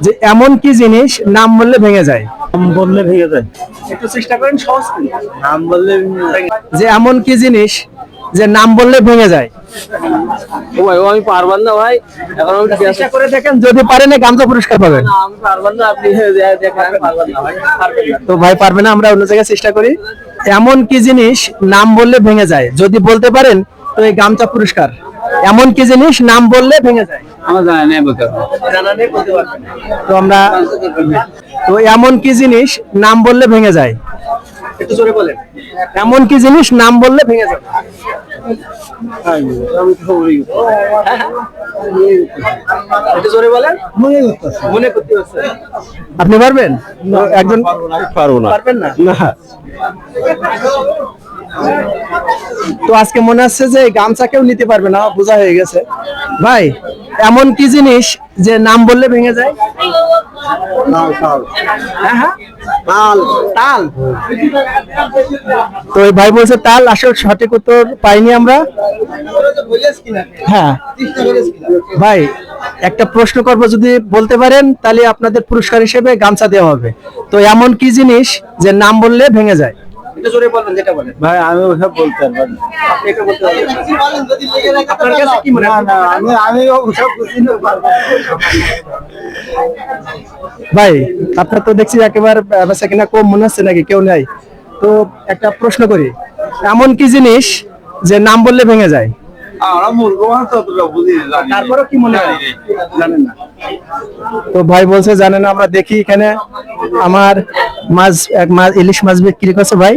যে এমন কি জিনিস নাম বললে ভেঙে যায়? নাম বললে ভেঙে যায়। একটু চেষ্টা করেন সহজ করে। নাম বললে ভেঙে যায়। যে এমন কি জিনিস যে নাম বললে ভেঙে যায়? ও ভাই, আমি পারবেন না ভাই, এখন আমি চেষ্টা করে দেখেন, যদি পারেন গামছা পুরস্কার পাবেন। আমি পারবেন না, আপনি দেখেন পারবেন না ভাই, পারবেন না। তো ভাই পারবে না, আমরা অন্য জায়গায় চেষ্টা করি। এমন কি জিনিস নাম বললে ভেঙে যায়? যদি বলতে পারেন তো এই গামছা পুরস্কার। এমন কি জিনিস নাম বললে ভেঙে যায়? আমার জানা নেই, বলতে জানা নেই, বলতে পারবেন না। তো আমরা তো এমন কি জিনিস নাম বললে ভেঙে যায়? একটু জোরে বলেন। এমন কি জিনিস নাম বললে ভেঙে যায়? আমি খবরই একটু জোরে বলেন। মনে করতে হচ্ছে। আপনি পারবেন? একজন পারবো না। পারবেন না? না, তো আজকে মনে হচ্ছে যে এই গামছা কেউ নিতে পারবে না, বোঝা হয়ে গেছে। ভাই, এমন কি জিনিস যে নাম বললে ভেঙে যায়? হ্যাঁ হ্যাঁ, তাল। তাল। তো এই ভাই বলছে তাল। আসলে সঠিক উত্তর পাইনি আমরা। হ্যাঁ ভাই, একটা প্রশ্ন করব, যদি বলতে পারেন তাহলে আপনাদের পুরস্কার হিসেবে গামছা দেওয়া হবে। তো এমন কি জিনিস যে নাম বললে ভেঙে যায়? একটু জোরে বলবেন, যেটা বলেন। ভাই আমি ওসব বলতে পারবো না। আপনি একটু বলতে পারবেন? আপনার কাছে কি মনে হয়? আমি ওসব বুঝি না, পারবো না। ভাই, আপনার তো দেখছি একেবারে বেচা কিনা কম মনে হচ্ছে, নাকি কেউ নাই? তো একটা প্রশ্ন করি, এমন কি জিনিস যে নাম বললে ভেঙে যায়? আমরা মূর্খ মানুষ, ততটা বুঝি না। তারপরেও কি মনে হয়? জানেন না? তো ভাই বলছে জানেন না। আমরা দেখি এখানে আমার ইলিশ মাছ বিক্রি করছে ভাই।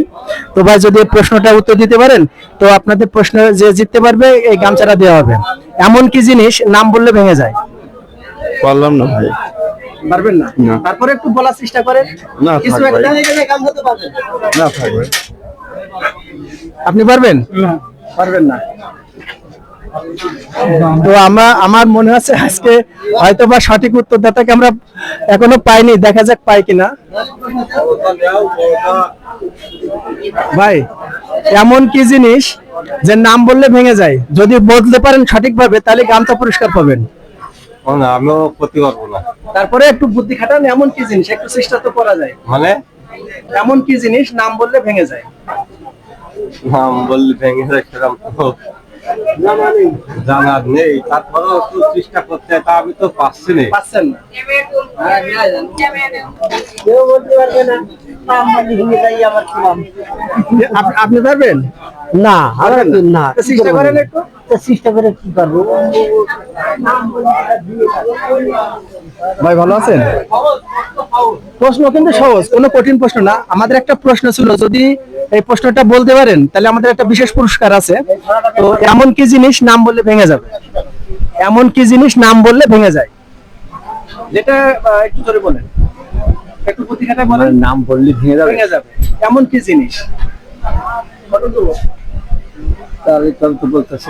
তো ভাই, যদি এই প্রশ্নটা উত্তর দিতে পারেন তো আপনাদের প্রশ্ন যে জিততে পারবে এই গামছাটা দেওয়া হবে। এমন কি জিনিস নাম বললে ভেঙে যায়? পারলাম না ভাই। পারবেন না? না। তারপরে একটু বলার চেষ্টা করেন। না, থাক কিছু ভাই। একটা গামছা তো পারবেন। না, থাক ভাই। আপনি পারবেন? পারবেন না। তো আমার মনে হচ্ছে আজকে হয়তো বা সঠিক উত্তরদাতাকে আমরা এখনো পাইনি, দেখা যাক পাই কিনা। ভাই, এমন কি জিনিস যে নাম বললে ভেঙে যায়? যদি বলতে পারেন সঠিকভাবে তাহলে গামছা পুরস্কার পাবেন। না, আমিও করতে পারবো না। তারপরে একটু বুদ্ধি খাটান। এমন কি জিনিস, একটু চেষ্টা তো করা যায়। মানে এমন কি জিনিস নাম বললে ভেঙে যায়? নাম বললে ভেঙে যায়, সেরকম তো জানার নেই। তারপরেও একটু চেষ্টা করতে হয়, তা আমি তো পারছি না। পাচ্ছেন না? কেউ বলতে পারবে না নাম বললে ভেঙে যাই, আবার কি নাম? আপনি পারবেন? না, আর পারবেন না? না, তো চেষ্টা করেন একটু। তো চেষ্টা করে কি করবো? ভাই, ভালো আছেন? প্রশ্ন কিন্তু সহজ, কোনো কঠিন প্রশ্ন না। আমাদের একটা প্রশ্ন ছিল, যদি এই প্রশ্নটা বলতে পারেন তাহলে আমাদের একটা বিশেষ পুরস্কার আছে। তো এমন কি জিনিস নাম বললে ভেঙে যাবে? এমন কি জিনিস নাম বললে ভেঙে যায়? যেটা একটু ধরে বলেন, একটু বুদ্ধি খাটায় বলেন। নাম বললে ভেঙে যাবে। ভেঙে যাবে এমন কি জিনিস? তাহলে তো বলতেছি